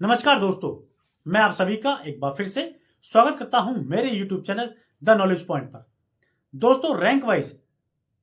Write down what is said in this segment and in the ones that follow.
नमस्कार दोस्तों, मैं आप सभी का एक बार फिर से स्वागत करता हूं मेरे YouTube channel the knowledge point पर। दोस्तों, रैंक वाइज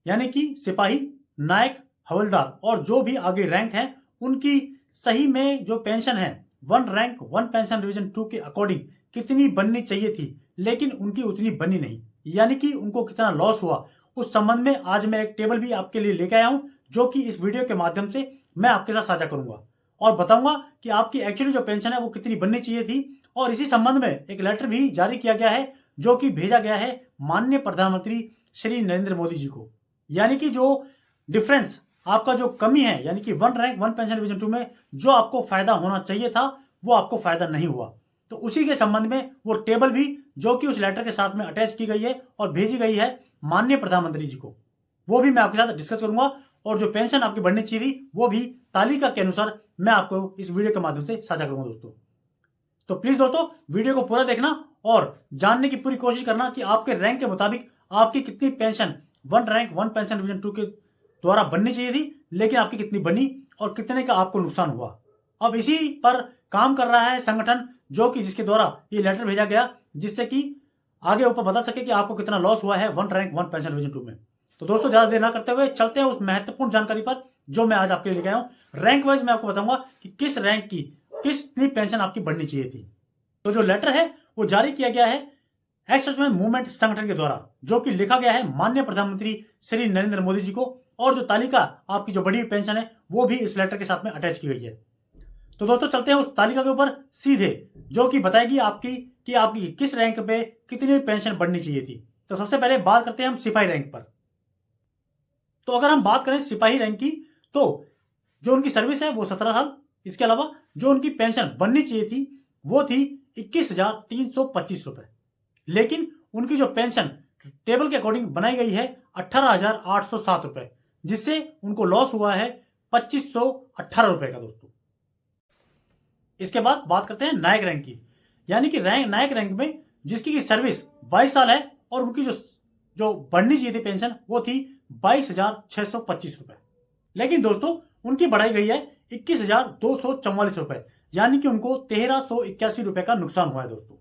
यानी कि सिपाही, नायक, हवलदार और जो भी आगे रैंक हैं उनकी सही में जो पेंशन है one rank one pension division 2 के अकॉर्डिंग कितनी बननी चाहिए थी, लेकिन उनकी उतनी बनी नहीं, यानी कि उनको कितना लॉस हुआ, उस संबंध में आज मैं एक टेबल भी आपके लिए लेके आया हूं, जो कि इस वीडियो के माध्यम से मैं आपके साथ साझा करूंगा और बताऊंगा कि आपकी एक्चुअली जो पेंशन है वो कितनी बननी चाहिए थी। और इसी संबंध में एक लेटर भी जारी किया गया है, जो कि भेजा गया है माननीय प्रधानमंत्री श्री नरेंद्र मोदी जी को। यानी कि जो डिफरेंस आपका जो कमी है, यानी कि one rank one pension division 2 में जो आपको फायदा होना चाहिए था वो आपको फायदा नहीं हुआ, तो उसी के संबंध में वो टेबल भी जो कि उस लेटर के साथ में अटैच की गई है और भेजी गई है माननीय प्रधानमंत्री जी को, वो भी मैं आपके साथ डिस्कस करूंगा। और जो पेंशन आपकी बढ़नी चाहिए थी वो भी तालिका के अनुसार मैं आपको इस वीडियो के माध्यम से साझा करूंगा दोस्तों। तो प्लीज दोस्तों, वीडियो को पूरा देखना और जानने की पूरी कोशिश करना कि आपके रैंक के मुताबिक आपकी कितनी pension one rank one pension division 2 के द्वारा बननी चाहिए थी, लेकिन आपकी कितनी बनी और कितने का आपको नुकसान हुआ। अब इसी पर काम कर रहा है संगठन जो कि जिसके द्वारा ये लेटर भेजा गया, जिससे कि आगे ऊपर बता सके कि आपको कितना लॉस हुआ है one rank one pension division 2 में। तो दोस्तों, ज्यादा देर ना करते हुए चलते हैं उस महत्वपूर्ण जानकारी पर जो मैं आज आपके लिए लेके आया हूं। रैंक वाइज मैं आपको बताऊंगा कि किस रैंक की कितनी पेंशन आपकी बढ़नी चाहिए थी। तो जो लेटर है वो जारी किया गया है एक्स मूवमेंट संगठन के द्वारा, जो कि लिखा गया है माननीय प्रधानमंत्री श्री नरेंद्र मोदी जी को, और जो तालिका आपकी जो बड़ी पेंशन है वो भी इस लेटर के साथ में अटैच की गई है। तो दोस्तों, चलते हैं उस तालिका के ऊपर सीधे, जो कि बताएगी आपकी कि आपकी किस रैंक पे कितनी पेंशन बढ़नी चाहिए थी। तो सबसे पहले बात करते हैं हम सिपाही रैंक पर। तो अगर हम बात करें सिपाही रैंक की, तो जो उनकी सर्विस है वो 17 साल, इसके अलावा जो उनकी पेंशन बननी चाहिए थी वो थी 21,325 रुपए, लेकिन उनकी जो पेंशन टेबल के अकॉर्डिंग बनाई गई है 18,807 रुपए, जिससे उनको लॉस हुआ है 2,518 रुपए का दोस्तों। इसके बाद बात करते हैं नायक रैंक की, यानी कि नायक रैंक में जिसकी की सर्विस 22 साल है और उनकी जो जो बढ़नी चाहिए थी पेंशन वो थी 22,625 रुपए, लेकिन दोस्तों उनकी बढ़ाई गई है 21,244 रुपए, यानी कि उनको 1,381 रुपए का नुकसान हुआ है दोस्तों।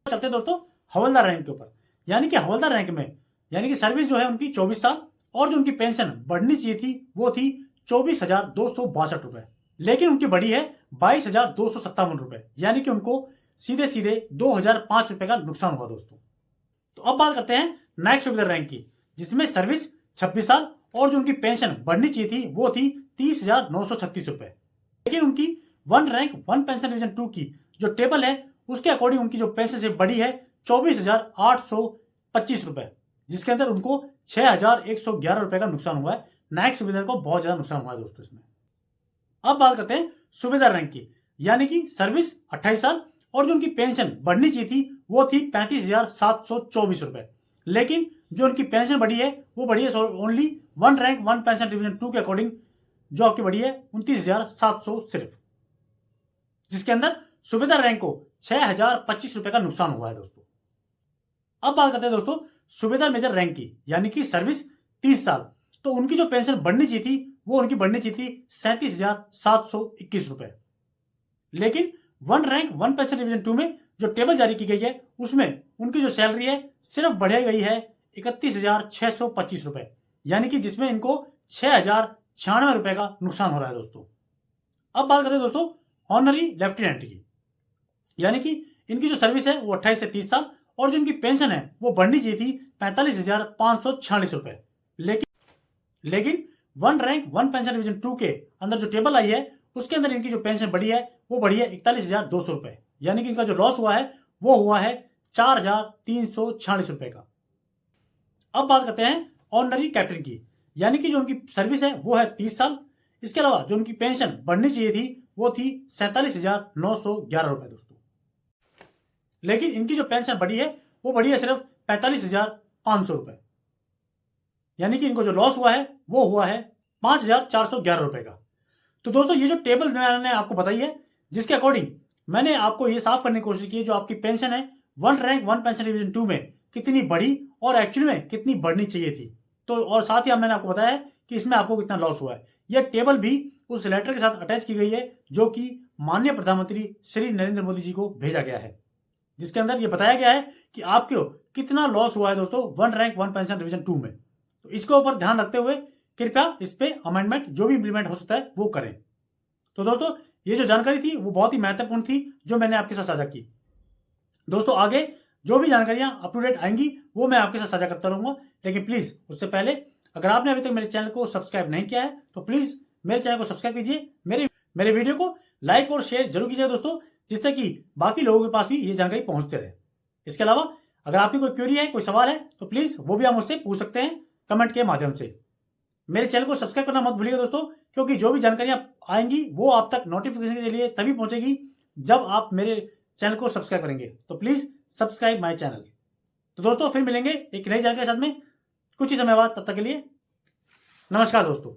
चलते हैं दोस्तों हवलदार रैंक के ऊपर, यानी कि हवलदार रैंक में यानी कि सर्विस जो है उनकी 24 साल और जो उनकी पेंशन बढ़नी चाहिए थी वो थी 24,262 रुपए, लेकिन उनकी बढ़ी है 22,257 रुपए, यानी कि उनको सीधे सीधे 2,005 रुपए का नुकसान हुआ दोस्तों। तो अब बात करते हैं नायक सूबेदार रैंक की, जिसमें सर्विस 26 साल और जो उनकी पेंशन बढ़नी चाहिए थी वो थी 30,936 रुपए, लेकिन उनकी one rank one pension division 2 की जो टेबल है उसके अकॉर्डिंग उनकी जो पेंशन से बढ़ी है 24,825 रुपए, जिसके अंदर उनको 6,111 रुपए का नुकसान हुआ है। नायक सूबेदार को बहुत ज्यादा नुकसान हुआ है दोस्तों इसमें। अब बात करते हैं सूबेदार रैंक की, यानी कि सर्विस 28 साल और जो उनकी पेंशन बढ़नी चाहिए थी वो थी 35,724 रुपए, लेकिन जो उनकी पेंशन बढ़ी है वो बढ़ी है only one rank one pension division 2 के अकॉर्डिंग, जो आपकी बढ़ी है 29,700 सिर्फ, जिसके अंदर सूबेदार रैंक को 6,025 रुपए का नुकसान हुआ है दोस्तों। अब बात करते हैं दोस्तों सूबेदार मेजर रैंक की, यानी कि सर्विस 30 साल, तो उनकी जो पेंशन बढ़नी चाहिए थी वो उनकी बढ़नी चाहिए थी 37,721 रुपए, लेकिन one rank one pension division 2 में जो टेबल जारी की गई है उसमें उनकी जो सैलरी है सिर्फ बढ़ाई गई है 31,625 रुपए, यानी कि जिसमें इनको 6,096 रुपए का नुकसान हो रहा है दोस्तों। अब बात करते हैं दोस्तों ऑनरी लेफ्टिनेंट की, यानी कि इनकी जो सर्विस है वो 28 से 30 साल और जो इनकी पेंशन है वो बढ़नी चाहिए थी 45,546 रुपए, लेकिन one rank one pension division 2 के अंदर जो टेबल आई है उसके अंदर इनकी जो पेंशन बढ़ी है वो बढ़ी है 41,200 रुपए, यानी कि इनका जो लॉस हुआ है वो हुआ है 4,346 रुपए का। अब बात करते हैं ऑनरी कैप्टन की, यानी कि जो उनकी सर्विस है वो है 30 साल, इसके अलावा जो उनकी पेंशन बढ़नी चाहिए थी वो थी 47,911 रुपए दोस्तों, लेकिन इनकी जो पेंशन बढ़ी है वो बढ़ी है सिर्फ 45,500 रुपए, यानी कि इनको जो लॉस हुआ है वो हुआ है 5,411 रुपए का। तो दोस्तों ये जो टेबल मैंने आपको बताई है, जिसके अकॉर्डिंग मैंने आपको ये साफ करने की कोशिश की है जो आपकी पेंशन है one rank one pension division 2 में कितनी बढ़ी और एक्चुअली में कितनी बढ़नी चाहिए थी। तो और साथ ही मैंने आपको बताया है कि इसमें आपको कितना लॉस हुआ है। यह टेबल भी उस लेटर के साथ अटैच की गई है जो कि माननीय प्रधानमंत्री श्री नरेंद्र मोदी जी को भेजा गया है, जिसके अंदर यह बताया गया है कि आपको कितना लॉस हुआ है दोस्तों 1 रैंक 1 पेंशन रिवीजन 2 में। तो इसको ऊपर ध्यान रखते हुए कृपया इस पे अमेंडमेंट जो भी इंप्लीमेंट हो सकता है वो करें। तो दोस्तों ये जो जानकारी थी वो बहुत ही महत्वपूर्ण थी जो मैंने आपके साथ साझा की। दोस्तों आगे जो भी जानकारियां अप टू डेट आएंगी वो मैं आपके साथ साझा करता रहूंगा, लेकिन प्लीज उससे पहले अगर आपने अभी तक मेरे चैनल को सब्सक्राइब नहीं किया है तो प्लीज मेरे चैनल को सब्सक्राइब कीजिए, मेरे वीडियो को लाइक और शेयर जरूर कीजिए दोस्तों, जिससे कि बाकी लोगों के पास भी ये जानकारी पहुंचते रहे। इसके अलावा अगर आपकी कोई क्वेरी है, कोई सवाल है तो प्लीज वो भी आप मुझसे पूछ सकते हैं कमेंट के माध्यम से। मेरे चैनल को सब्सक्राइब करना मत भूलिएगा दोस्तों, क्योंकि जो भी जानकारियां आएंगी वो आप तक नोटिफिकेशन के लिए तभी पहुंचेगी जब आप मेरे चैनल को सब्सक्राइब करेंगे। तो प्लीज सब्सक्राइब माय चैनल। तो दोस्तों फिर मिलेंगे एक नई जानकारी के साथ में कुछ ही समय बाद, तब तक के लिए नमस्कार दोस्तों।